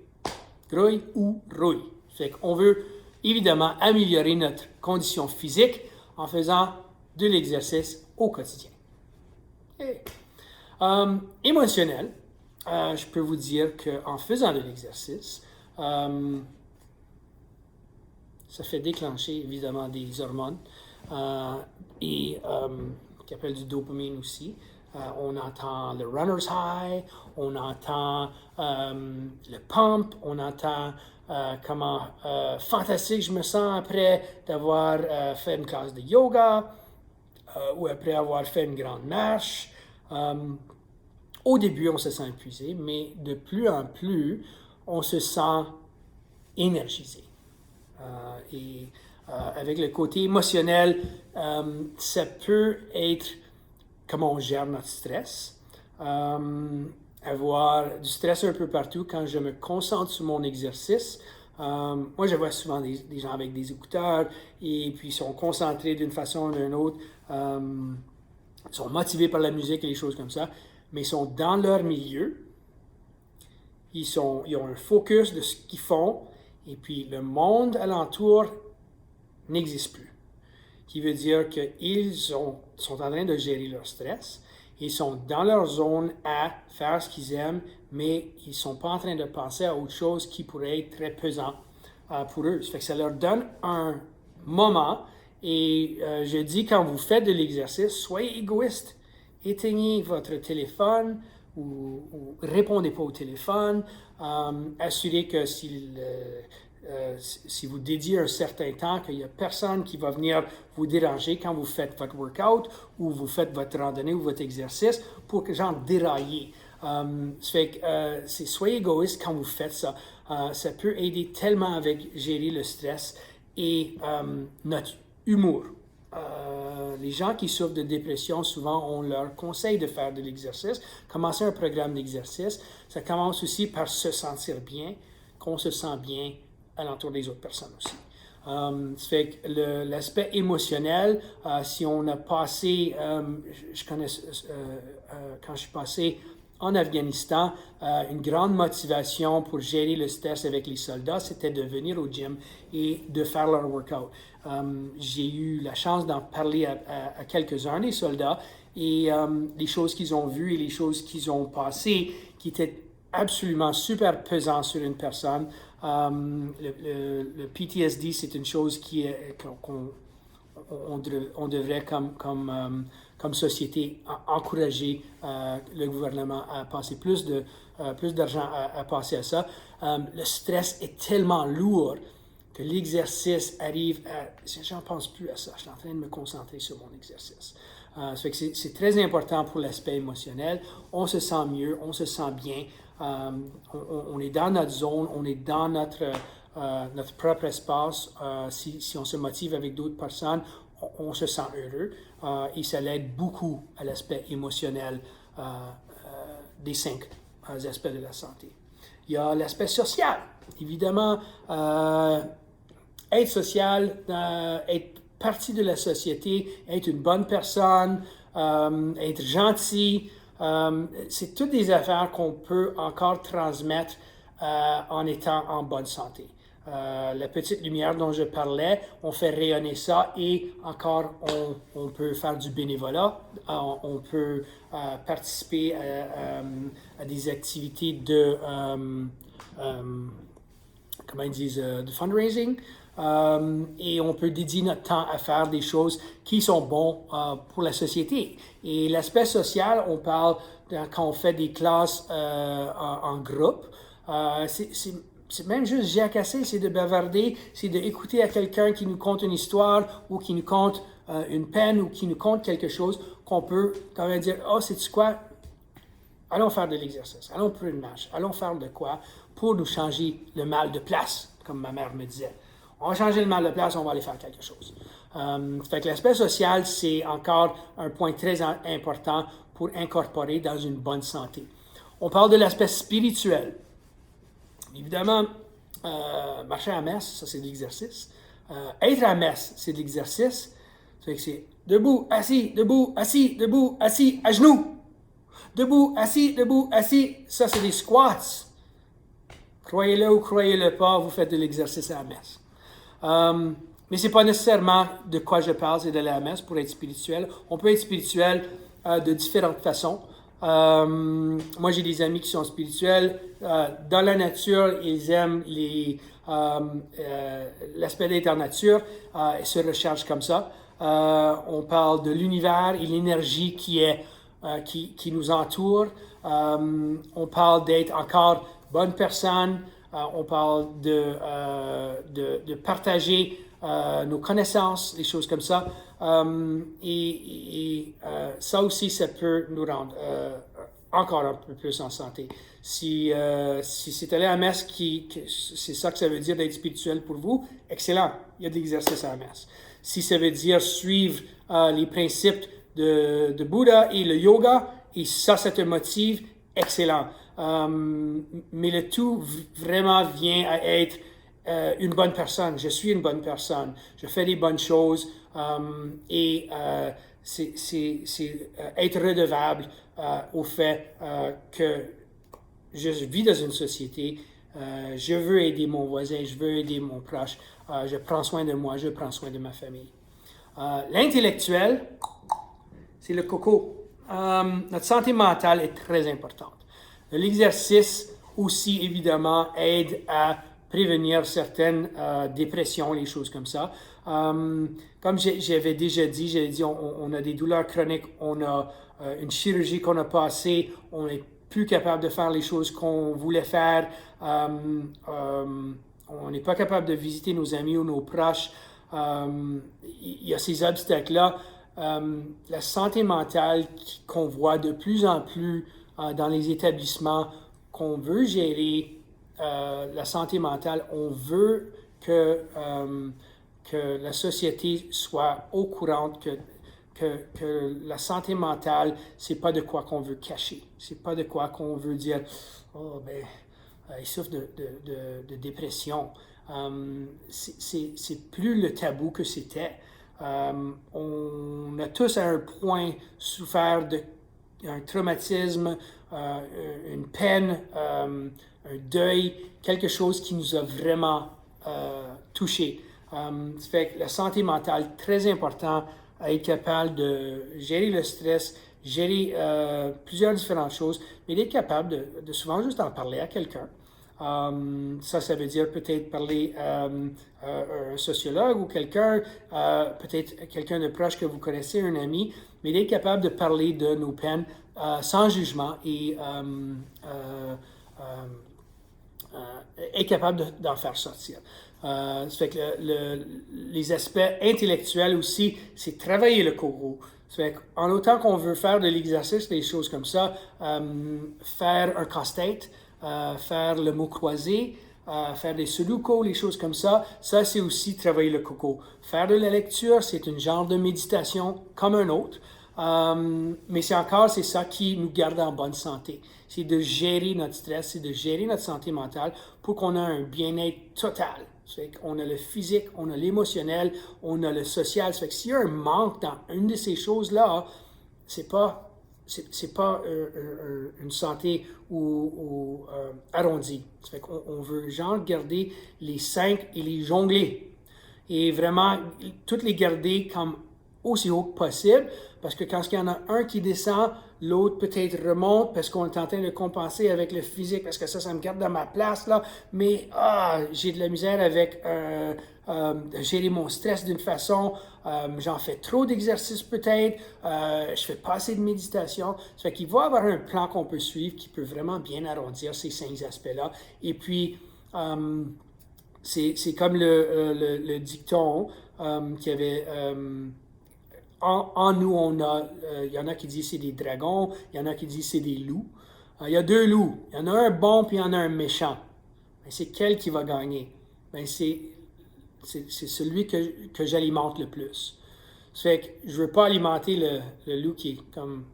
Grouille ou rouille. Fait qu'on veut évidemment améliorer notre condition physique en faisant de l'exercice au quotidien. Émotionnel, je peux vous dire qu'en faisant de l'exercice, ça fait déclencher évidemment des hormones qui appellent du dopamine aussi. On entend le runner's high, on entend le pump, on entend comment fantastique je me sens après d'avoir fait une classe de yoga ou après avoir fait une grande marche. Au début, on se sent épuisé, mais de plus en plus, on se sent énergisé. Avec le côté émotionnel, ça peut être comment on gère notre stress. Avoir du stress un peu partout quand je me concentre sur mon exercice. Moi, je vois souvent des gens avec des écouteurs et puis ils sont concentrés d'une façon ou d'une autre. Ils sont motivés par la musique et les choses comme ça, mais ils sont dans leur milieu. Ils ont un focus de ce qu'ils font et puis le monde alentour n'existe plus. Qui veut dire qu'ils sont en train de gérer leur stress. Ils sont dans leur zone à faire ce qu'ils aiment, mais ils ne sont pas en train de penser à autre chose qui pourrait être très pesant pour eux. Ça fait que ça leur donne un moment. Et je dis, quand vous faites de l'exercice, soyez égoïste. Éteignez votre téléphone ou répondez pas au téléphone. Assurez que si si vous dédiez un certain temps, qu'il n'y a personne qui va venir vous déranger quand vous faites votre workout ou vous faites votre randonnée ou votre exercice pour que genre dérailler. Ça fait que soyez égoïste quand vous faites ça. Ça peut aider tellement avec gérer le stress et notre humour. Les gens qui souffrent de dépression, souvent, on leur conseille de faire de l'exercice. Commencer un programme d'exercice, ça commence aussi par se sentir bien, qu'on se sent bien à l'entour des autres personnes aussi. Ça fait que l'aspect émotionnel, si on a passé, je connais, quand je suis passé en Afghanistan, une grande motivation pour gérer le stress avec les soldats, c'était de venir au gym et de faire leur workout. J'ai eu la chance d'en parler à quelques-uns des soldats et les choses qu'ils ont vues et les choses qu'ils ont passées qui étaient absolument super pesant sur une personne. Le PTSD, c'est une chose qu'on devrait, comme société, encourager le gouvernement à passer plus d'argent à passer à ça. Le stress est tellement lourd que l'exercice arrive à... J'en pense plus à ça. Je suis en train de me concentrer sur mon exercice. Ça fait que c'est très important pour l'aspect émotionnel. On se sent mieux, on se sent bien. On est dans notre zone, on est dans notre propre espace. Si on se motive avec d'autres personnes, on se sent heureux et ça l'aide beaucoup à l'aspect émotionnel des 5 aspects de la santé. Il y a l'aspect social. Évidemment, être social, être partie de la société, être une bonne personne, être gentil, c'est toutes des affaires qu'on peut encore transmettre en étant en bonne santé. La petite lumière dont je parlais, on fait rayonner ça et encore on peut faire du bénévolat, on peut participer à des activités de, comment ils disent, de fundraising. Et on peut dédier notre temps à faire des choses qui sont bonnes pour la société. Et l'aspect social, on parle quand on fait des classes en groupe, c'est même juste jacasser, c'est de bavarder, c'est d'écouter à quelqu'un qui nous conte une histoire ou qui nous conte une peine ou qui nous conte quelque chose qu'on peut quand même dire, oh, sais-tu quoi? Allons faire de l'exercice, allons pour une marche, allons faire de quoi pour nous changer le mal de place, comme ma mère me disait. On va changer le mal de place, on va aller faire quelque chose. Fait que l'aspect social, c'est encore un point très important pour incorporer dans une bonne santé. On parle de l'aspect spirituel. Évidemment, marcher à la messe, ça c'est de l'exercice. Être à la messe, c'est de l'exercice. Fait que c'est debout, assis, à genoux. Debout, assis, ça c'est des squats. Croyez-le ou croyez-le pas, vous faites de l'exercice à la messe. Mais ce n'est pas nécessairement de quoi je parle, c'est de la messe pour être spirituel. On peut être spirituel de différentes façons. Moi, j'ai des amis qui sont spirituels. Dans la nature, ils aiment l'aspect d'être en nature et se rechargent comme ça. On parle de l'univers et l'énergie qui nous entoure. On parle d'être encore bonne personne. On parle de partager nos connaissances, des choses comme ça. Et ça aussi, ça peut nous rendre encore un peu plus en santé. Si c'est aller à la messe, c'est ça que ça veut dire d'être spirituel pour vous, excellent, il y a de l'exercice à la messe. Si ça veut dire suivre les principes de Bouddha et le yoga, et ça te motive, excellent. Mais le tout vraiment vient à être une bonne personne. Je suis une bonne personne. Je fais des bonnes choses et c'est être redevable au fait que je vis dans une société. Je veux aider mon voisin, je veux aider mon proche. Je prends soin de moi, je prends soin de ma famille. L'intellectuel, c'est le coco. Notre santé mentale est très importante. L'exercice aussi, évidemment, aide à prévenir certaines dépressions, les choses comme ça. Comme j'avais déjà dit, on a des douleurs chroniques, on a une chirurgie qu'on a passée, on n'est plus capable de faire les choses qu'on voulait faire. on n'est pas capable de visiter nos amis ou nos proches. Il y a ces obstacles-là. La santé mentale qu'on voit de plus en plus dans les établissements, qu'on veut gérer la santé mentale, on veut que la société soit au courant que la santé mentale, c'est pas de quoi qu'on veut cacher. C'est pas de quoi qu'on veut dire, oh, ben, il souffre de dépression. C'est plus le tabou que c'était. On a tous à un point souffert d'un traumatisme, une peine, un deuil, quelque chose qui nous a vraiment touchés. Ça fait que la santé mentale, très important à être capable de gérer le stress, gérer plusieurs différentes choses, mais d'être capable de souvent juste en parler à quelqu'un. Ça veut dire peut-être parler à un sociologue ou quelqu'un, peut-être quelqu'un de proche que vous connaissez, un ami, mais d'être capable de parler de nos peines sans jugement et être capable d'en faire sortir. Ça fait que les aspects intellectuels aussi, c'est travailler le corps. Ça fait qu'en autant qu'on veut faire de l'exercice, des choses comme ça, faire un casse-tête, faire le mot croisé, faire des sudoku, les choses comme ça c'est aussi travailler le coco. Faire de la lecture, c'est un genre de méditation comme un autre, mais c'est ça qui nous garde en bonne santé. C'est de gérer notre stress, c'est de gérer notre santé mentale pour qu'on ait un bien-être total. Ça fait qu'on a le physique, on a l'émotionnel, on a le social. Ça fait que s'il y a un manque dans une de ces choses-là, c'est pas une santé arrondie. Ça fait qu'on veut garder les 5 et les jongler. Et vraiment, toutes les garder comme aussi haut que possible, parce que quand il y en a un qui descend, l'autre peut-être remonte parce qu'on est en train de compenser avec le physique, parce que ça me garde dans ma place, là, mais j'ai de la misère avec gérer mon stress d'une façon, j'en fais trop d'exercices peut-être, je fais pas assez de méditation. Ça fait qu'il va y avoir un plan qu'on peut suivre qui peut vraiment bien arrondir ces 5 aspects-là. Et puis, c'est comme le dicton qui avait... En nous, il y en a qui disent c'est des dragons, il y en a qui disent c'est des loups. Il y a 2 loups. Il y en a un bon puis il y en a un méchant. Mais c'est quel qui va gagner? Ben c'est celui que j'alimente le plus. Ça fait que je ne veux pas alimenter le loup qui est comme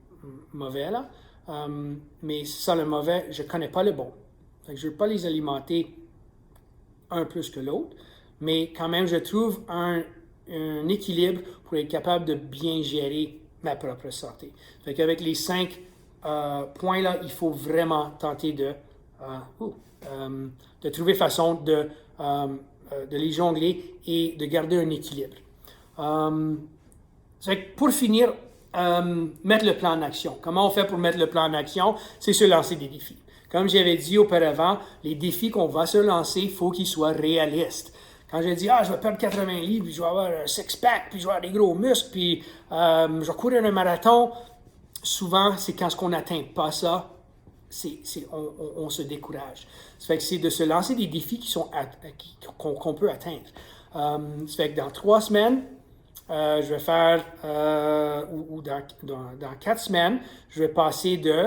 mauvais, là. Mais ça, le mauvais, je ne connais pas le bon. Fait que je ne veux pas les alimenter un plus que l'autre. Mais quand même, je trouve un équilibre pour être capable de bien gérer ma propre santé. Fait qu'avec les 5 points-là, il faut vraiment tenter de trouver façon de les jongler et de garder un équilibre. Fait que pour finir, mettre le plan en action. Comment on fait pour mettre le plan en action? C'est se lancer des défis. Comme j'avais dit auparavant, les défis qu'on va se lancer, il faut qu'ils soient réalistes. Quand j'ai dit, je vais perdre 80 livres, puis je vais avoir un six-pack, puis je vais avoir des gros muscles, puis je vais courir un marathon, souvent, c'est quand on n'atteint pas ça, on se décourage. Ça fait que c'est de se lancer des défis qu'on peut atteindre. Ça fait que dans 3 semaines, je vais faire, ou dans 4 semaines, je vais passer de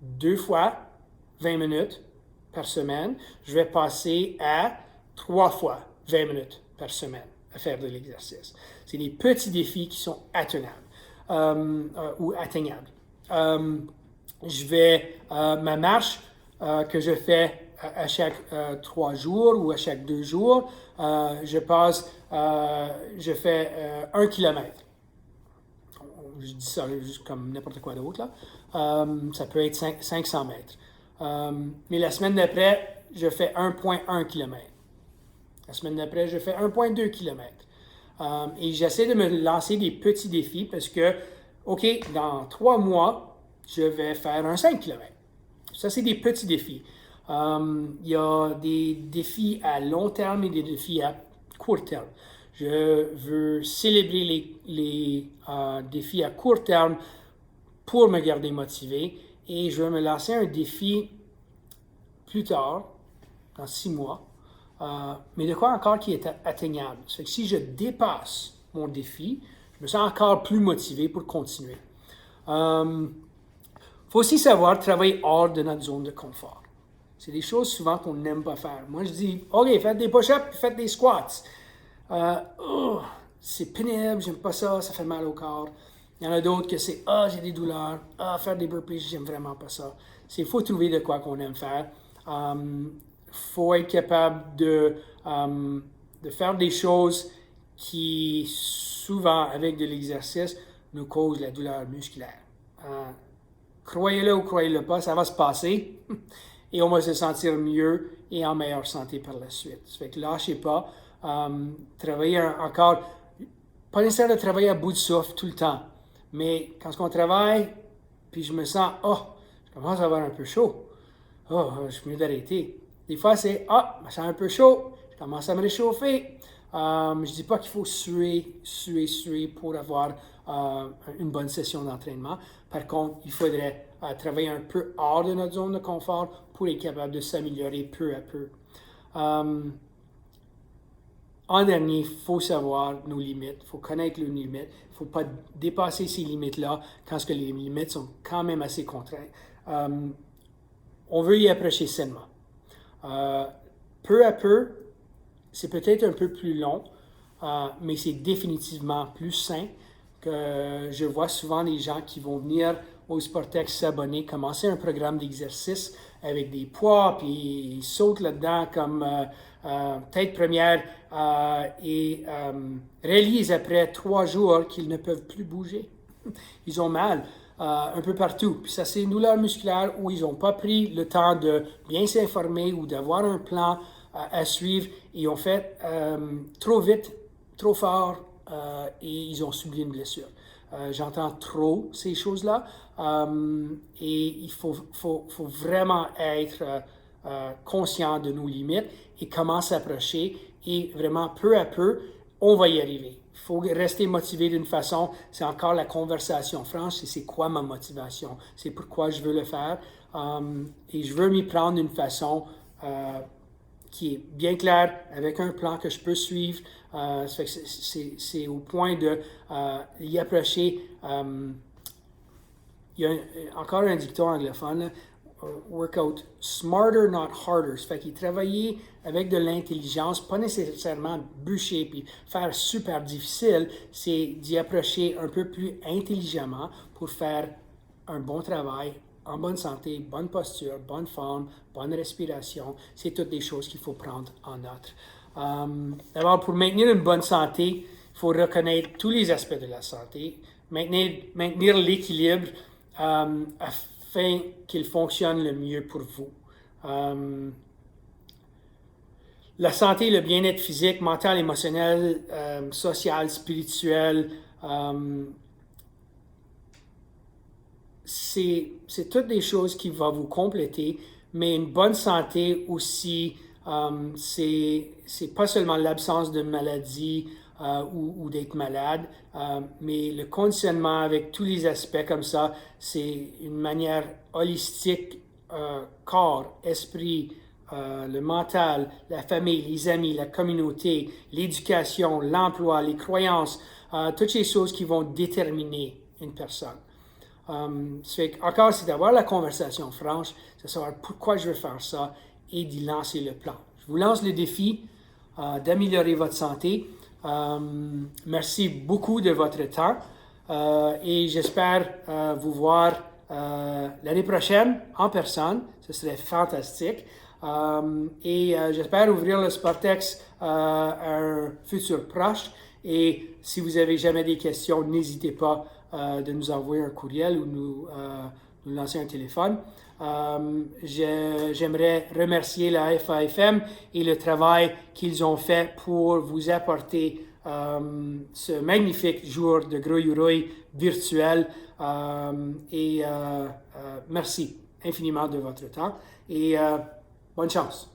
2 fois 20 minutes par semaine, je vais passer à 3 fois 20 minutes par semaine à faire de l'exercice. C'est des petits défis qui sont atteignables ou atteignables. Ma marche que je fais à chaque 3 jours ou à chaque 2 jours, je fais 1 kilomètre. Je dis ça juste comme n'importe quoi d'autre, là. Ça peut être 500 mètres. Mais la semaine d'après, je fais 1,1 km. La semaine d'après, je fais 1,2 km. Et j'essaie de me lancer des petits défis parce que, OK, dans 3 mois, je vais faire un 5 km. Ça, c'est des petits défis. Il y a des défis à long terme et des défis à court terme. Je veux célébrer les défis à court terme pour me garder motivé et je veux me lancer un défi plus tard, dans 6 mois, mais de quoi encore qui est atteignable. Ça fait que si je dépasse mon défi, je me sens encore plus motivé pour continuer. Il faut aussi savoir travailler hors de notre zone de confort. C'est des choses souvent qu'on n'aime pas faire. Moi, je dis, OK, faites des push-ups, faites des squats. C'est pénible, j'aime pas ça, ça fait mal au corps. Il y en a d'autres que c'est, j'ai des douleurs, faire des burpees, j'aime vraiment pas ça. Il faut trouver de quoi qu'on aime faire. Faut être capable de faire des choses qui, souvent, avec de l'exercice, nous causent la douleur musculaire. Croyez-le ou croyez-le pas, ça va se passer et on va se sentir mieux et en meilleure santé par la suite. Ça fait que lâchez pas. Travailler encore, pas nécessairement de travailler à bout de souffle tout le temps, mais quand on travaille, puis je me sens, je commence à avoir un peu chaud. Je suis mieux d'arrêter. Des fois, c'est, je me sens un peu chaud, je commence à me réchauffer. Je dis pas qu'il faut suer pour avoir une bonne session d'entraînement. Par contre, il faudrait travailler un peu hors de notre zone de confort pour être capable de s'améliorer peu à peu. En dernier, il faut savoir nos limites, il faut connaître nos limites, il ne faut pas dépasser ces limites-là quand les limites sont quand même assez contraintes. On veut y approcher sainement. Peu à peu, c'est peut-être un peu plus long, mais c'est définitivement plus sain que je vois souvent les gens qui vont venir au Sportex s'abonner, commencer un programme d'exercice avec des poids, puis ils sautent là-dedans comme tête première et réalisent après 3 jours qu'ils ne peuvent plus bouger. Ils ont mal un peu partout. Puis ça, c'est une douleur musculaire où ils n'ont pas pris le temps de bien s'informer ou d'avoir un plan à suivre. Ils ont fait trop vite, trop fort et ils ont subi une blessure. J'entends trop ces choses-là et il faut vraiment être conscient de nos limites et comment s'approcher et vraiment peu à peu, on va y arriver. Il faut rester motivé d'une façon, c'est encore la conversation franche, c'est quoi ma motivation, c'est pourquoi je veux le faire et je veux m'y prendre d'une façon qui est bien claire, avec un plan que je peux suivre. C'est au point de y approcher. Il y a encore un dicton anglophone, là, workout smarter, not harder. Ça fait qu'il travaillait avec de l'intelligence, pas nécessairement bûcher puis faire super difficile, c'est d'y approcher un peu plus intelligemment pour faire un bon travail, en bonne santé, bonne posture, bonne forme, bonne respiration. C'est toutes des choses qu'il faut prendre en note. D'abord, pour maintenir une bonne santé, il faut reconnaître tous les aspects de la santé, maintenir l'équilibre afin qu'il fonctionne le mieux pour vous. La santé, le bien-être physique, mental, émotionnel, social, spirituel, c'est toutes des choses qui vont vous compléter, mais une bonne santé aussi, c'est pas seulement l'absence de maladie ou d'être malade, mais le conditionnement avec tous les aspects comme ça, c'est une manière holistique, corps, esprit, le mental, la famille, les amis, la communauté, l'éducation, l'emploi, les croyances, toutes ces choses qui vont déterminer une personne. Encore, c'est d'avoir la conversation franche, c'est savoir pourquoi je veux faire ça et d'y lancer le plan. Je vous lance le défi d'améliorer votre santé. Merci beaucoup de votre temps et j'espère vous voir l'année prochaine en personne. Ce serait fantastique. Et j'espère ouvrir le Sportex à un futur proche. Et si vous avez jamais des questions, n'hésitez pas de nous envoyer un courriel ou nous lancer un téléphone. J'aimerais remercier la FAFM et le travail qu'ils ont fait pour vous apporter ce magnifique jour de grouille virtuel. Merci infiniment de votre temps et bonne chance.